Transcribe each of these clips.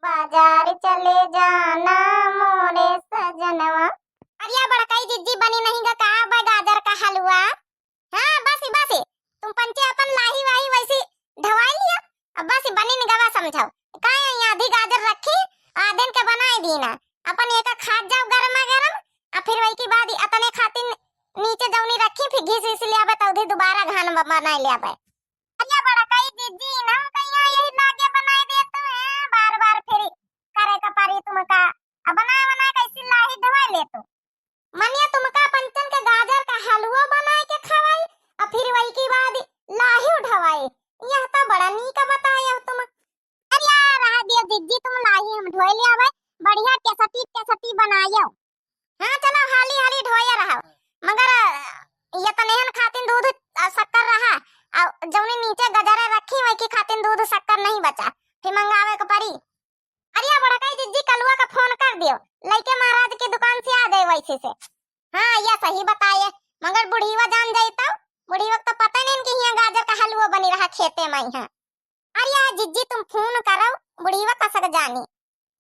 बाजार चले जाना मोरे सजनवा। अरिया बड़काई जिज्जी बनी नहीं गा का बा गाजर का हलवा। हाँ बस बस तुम पंचे अपन लाही वाही वैसी ढवाई लिया। अब बस बनी नहीं गवा समझाओ का यहाँ आधी गाजर रखी आधे के बनाए दी ना अपन एक खा जाओ गरमा गरम और फिर वही की बाद अतने खातिर नीचे जौनी रखी फिर घिस इस लिया बे तो दोबारा घान बनाए लिया बे। अरिया बड़काई जिज्जी ना कहिया यही लागे बनाए दे तो है बार बार फिर करे का पारी तुमका अब बनाए बनाए कैसी लाही ढवा ले तो मनिया तुमका पंचन के गाजर का हलवा बनाए के खवाई और फिर वही की बाद लाही उठवाई। यह तो बड़ा नीक बताया तुम। अरे यार रहा दिया जिज्जी तुम लाही हम ढोए ले आवे बढ़िया केसटी बनायो। हां चलो हाली हाली ढोया रहा मगर ये तो नेहन खातिन दूध शक्कर रहा और जौनी नीचे गजरे रखी वही की खातिन दूध शक्कर नहीं बचा फिर मंगावे के पड़ी। अरे बड़काई जिज्जी कलुआ का फोन कर दियो लइके महाराज की दुकान से आ जाए वैसे से। हाँ ये सही बताए मगर बुढ़ीवा जान जाई तो बुढ़ीवा तो पता नहीं कि यहाँ गाजर का हलवा बनी रहा खेते में यहाँ। अरे जिज्जी तुम फोन करो बुढ़ीवा का सक जानी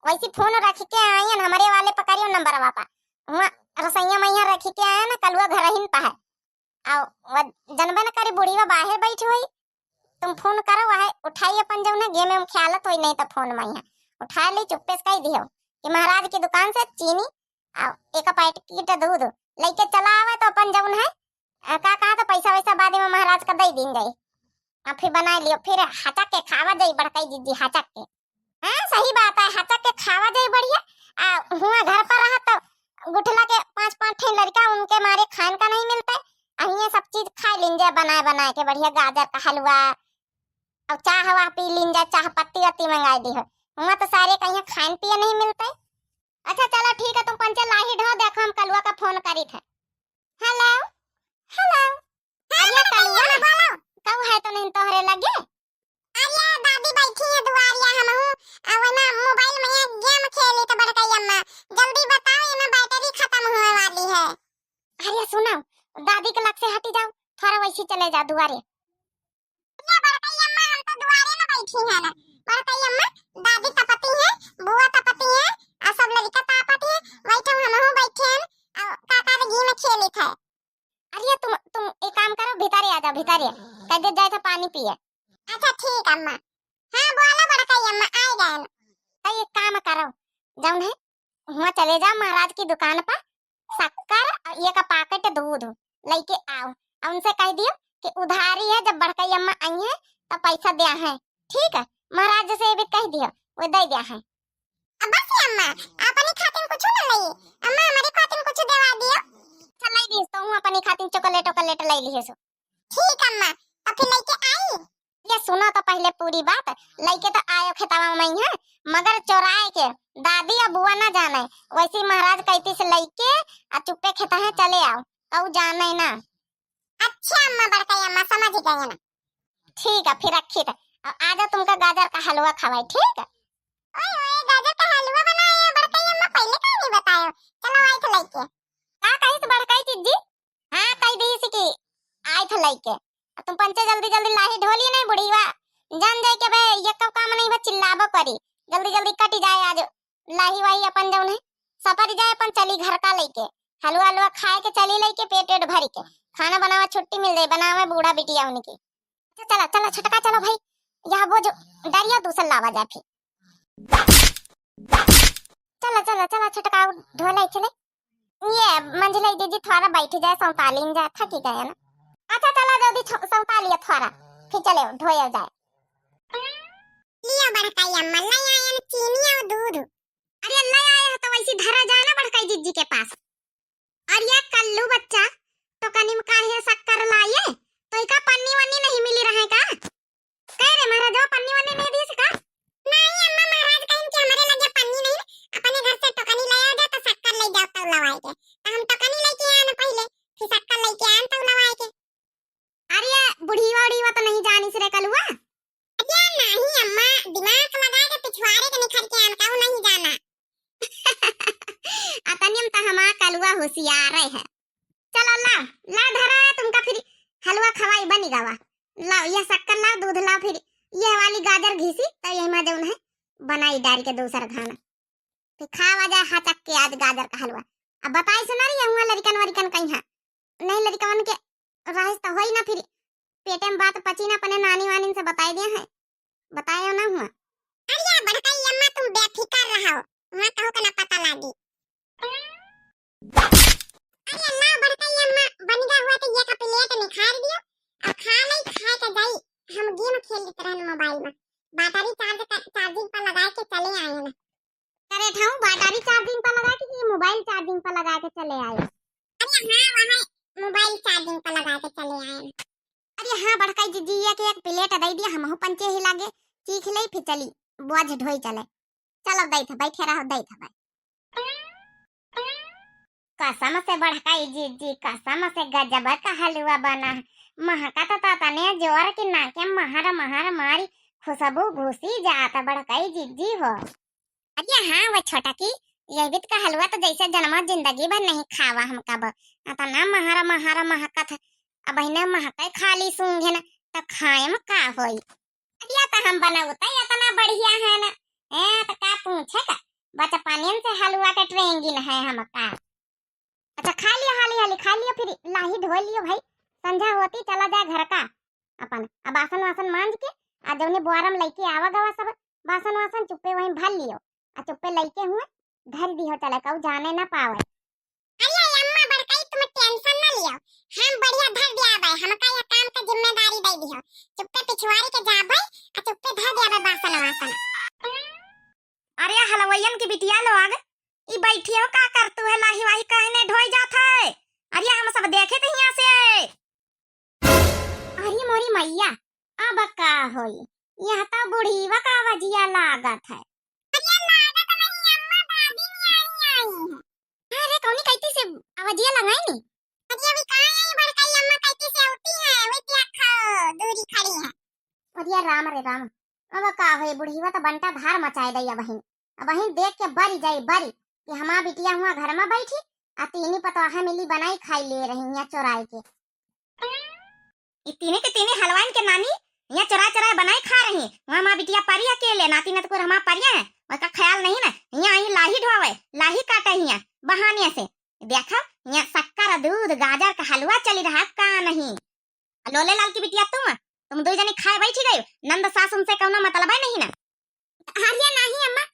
वैसे फोन रख के आए हमारे वाले पकड़ियो नंबर वापा वहाँ रसैया मैया रख के आया ना कलुआ घर हिन पा है और जनबन करी बुढ़ीवा बाहर बैठी हुई तुम फोन करो वह उठाई अपन जब ना गेम में ख्यालत होई नहीं तो फोन में यहाँ उठा ली चुप्पे से कह दियो कि महाराज की दुकान से चीनी और एक पैकेट दूध लेके चला आवे तो अपन जब है का कहा तो पैसा वैसा बाद में महाराज का दे दिन जाई और फिर बना लियो फिर हचक के खावा जाई बड़काई जिज्जी हचक के। हाँ सही बात है हचक के खावा जाई बढ़िया हुआ घर पर रहा तो गुठला के पांच ठे लड़का उनके मारे खान का नहीं मिलता अहिए सब चीज खा लिंजा बनाए के बढ़िया गाजर का हलवा और चाह हवा पी लिंजा चाह पत्ती वत्ती मंगाई दी हो वहाँ तो सारे कहीं खान पिए नहीं मिलते। अच्छा चलो ठीक है तुम पंचे लाही ढो देखो हम कलुआ का फोन करी थे। हेलो हेलो अरे कलुआ बोलो कब है तो नहीं तोहरे लगे। अरे दादी बैठी है दुआरिया हम हूं और ना मोबाइल में गेम खेली तो बड़काई अम्मा जल्दी बताओ ये ना बैटरी खत्म होने वाली है। अरे सुनो दादी के लग से हटी जाओ थोड़ा वैसे चले जा दुआरे। ये बड़काई अम्मा हम तो दुआरे में बैठी है ना बड़काई अम्मा दादी तपती है बुआ तपती है और सब लड़का तापती है वही तो हम हो बैठे हैं और काका के घी में खेली थे। अरे तुम एक काम करो भीतर आ जाओ भीतर कह दे जाए तो पानी पिए। अच्छा ठीक अम्मा। हां बोलो बड़काई अम्मा आ गए तो एक काम करो जाओ है वहां चले जाओ महाराज की दुकान पर शक्कर और एक पैकेट दूध लेके आओ और उनसे कह दियो कि उधारी है जब बड़काई अम्मा आई है तो पैसा दिया है ठीक है महाराज से भी कह दियो वो दे दिया है। अब बस अम्मा अपनी खातिर कुछ न लई अम्मा हमारी खातिर कुछ देवा दियो। चल लाई दिस तो हूं अपनी खातिर चॉकलेट ले ली है सो। ठीक अम्मा तो फिर लेके आई। ये सुनो तो पहले पूरी बात लेके तो आयो खेतवा में है मगर चोराए के दादी या बुआ ना जाने वैसे महाराज कहती से लेके आ चुप्पे खेता है चले आओ कऊ जाने ना। अच्छा अम्मा बड़काई अम्मा समझ गए ना। ठीक है फिर रखी थे आजा तुमका गाजर का हलवा खवाई ठीक है। ओए ओए गाजर का हलवा बनाया बड़काई अम्मा पहले क्यों नहीं बतायो चलो आई थे लेके। का कही तो बड़काई जिज्जी हां कह दी सी कि आई थे लेके तुम पंचे जल्दी लाही ढोली नहीं बुढ़ीवा जान जाए के बे ये कब काम नहीं बे चिल्लाबो करी जल्दी कट जाए आज लाही वाही अपन जौन है सफर जाए अपन चली घर का लेके हलवा खाए के चली लेके पेट भर के खाना बनावा छुट्टी मिल जाए बनावे बूढ़ा बिटिया उनकी। चला छटका चलो भाई यहाँ वो जो डरिया दूसर लावा जाए फिर चला छटका ढोला चले ये मंझले दीदी थोड़ा बैठ जाए सौतालीन जाए थकी गए ना। अच्छा चला जल्दी सौतालिया थोड़ा फिर चले ढोया जाए। लिया बड़काई अम्मा ले आया चीनी और दूध। अरे ले आया तो वैसे धरा जाए ना बड़काई जिज्जी के पास। अरे कल्लू बच्चा तो कनी में काहे शक्कर लाए तो इका पन्नी वन्नी नहीं मिली रहे का कह रे महाराज पन्नी वन्नी नहीं दी सका। नहीं अम्मा महाराज कहीं कि हमारे लगे पन्नी नहीं अपने घर से टोकनी ले आ जा तो शक्कर ले जाओ तो लवाए के हम टोकनी लेके आए ना पहले फिर शक्कर लेके आए तो लवाए के। अरे बुढ़ीवा तो नहीं जानी से रे कलुआ। अरे नहीं अम्मा दिमाग लगा के पिछवाड़े के निखर के आन का नहीं जाना। अतनियम तो हमारा कलुआ होशियार है। चलो ला धरा है तुमका फिर हलवा खवाई बनी गावा लाओ ये शक्कर लाओ दूध लाओ फिर ये वाली गाजर घीसी तो यही में जौन है बनाई डाल के दूसरा खाना फिर खावा जाए हाचक के आज गाजर का हलवा। अब बताई से ना रही हुआ लड़कन वरिकन कहीं नहीं लड़कन के राइस तो होई ना फिर पेटे में बात पची ना अपने नानी वानी से बताई दिया है बताया ना हुआ। अरे बड़काई अम्मा तुम बेफिक्र रहो वहां कहो का ना पता लागी। अरे अल्लाह बड़काई अम्मा बन गया हुआ तो ये का प्लेट निखार दियो और खा नहीं खाए का जाई हम गेम खेल लेते रहन मोबाइल में बैटरी चार्जिंग पर लगा के चले आए हैं। करे ठाऊं बैटरी चार्जिंग पर लगा के मोबाइल चार्जिंग पर लगा के चले आए। अरे हां वहां मोबाइल चार्जिंग पर लगा के चले आए हैं। अरे हां बड़काई जीजी ये के एक प्लेट दे दिया हम पंचे ही लागे चीख ले फिर चली बोझ ढोई चले चलो दई था बैठे रहो दई था भाई कसम से बड़काई जीजी कसम से गजब का हलवा बना महका तो तने जोर की नाके महारा महारा मारी खुशबू घुसी जाता बड़काई जीजी हो। अरे हाँ वो छोटा की ये भी का हलवा तो जैसे जन्म जिंदगी भर नहीं खावा हम कब आता ना महारा महारा महका था अब इन्हें महका खाली सूंघे ना तो खाए में का होई। अरे तो हम बनावता इतना बढ़िया है ना ए तो का पूछे का बच्चा पानी से हलवा के ट्रेंगिन है हम का। अच्छा खा लिया हाली हाली खा लिया फिर लाही धो लियो भाई संध्या होती चला जाए घर का अपन अब बासन वासन मांज के आ जौने बुआरम लइके आवा गवा सब बासन वासन चुप्पे वहीं भर लियो आ चुप्पे लइके हुए धर दियो चला कऊ जाने ना पावे। अरे अम्मा बड़काई तुम टेंशन ना लियो हम बढ़िया धर दिया भाई हम का ये काम का जिम्मेदारी दे दियो चुप्पे पिछवाड़ी के जाबे आ चुप्पे धर दिया बासन वासन। अरे हलवैयन की बिटिया लोग ई बैठियो का करतू है लाही वाही कहने ढोई जात है। अरे हम सब देखे थे यहां से। अरे मोरी मैया अब का होई यह तो बुढ़ीवा का वजिया लागत है। अरे लागत नहीं अम्मा दादी नहीं आई है। अरे कौनी कहती से वजिया लगाई नी अरे अभी कहां आई बड़काई अम्मा कहती से होती है वे क्या खा दूरी खड़ी है। अरे राम रे राम अब का होई बुढ़ीवा तो बंटा धार मचाए दैया बहिन अब वहीं देख के बरी जाई बरी कि हमार बिटिया हुआ घर में बैठी आ तीनी पतवाहा मिली बनाई खाई ले रही है चोराई के तीने के तीने हलवाइन के नानी यहाँ चुरा चुरा बनाई खा रही वहाँ माँ बिटिया परी अकेले नाती नतपुर हमार परिया है उसका ख्याल नहीं ना यहाँ आई लाही ढोवे लाही काटे यहाँ बहाने से देखा यहाँ शक्कर दूध गाजर का हलवा चली रहा का नहीं। लोले लाल की बिटिया तुम दो जनी खाए बैठी गई नंद सास उनसे कहना मतलब है नहीं ना। हारिया नहीं अम्मा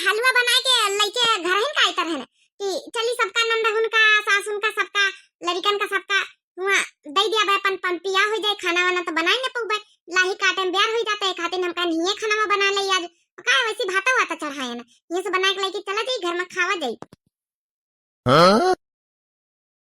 हलवा बनाए के लइके घर ही का आइतर है ना कि चली सबका नंदा उनका सास उनका सबका लड़कन का सबका हुआ दे दिया बे अपन पिया हो जाए खाना वाना तो बनाए न पुग लाही काटे में ब्यार हो जाते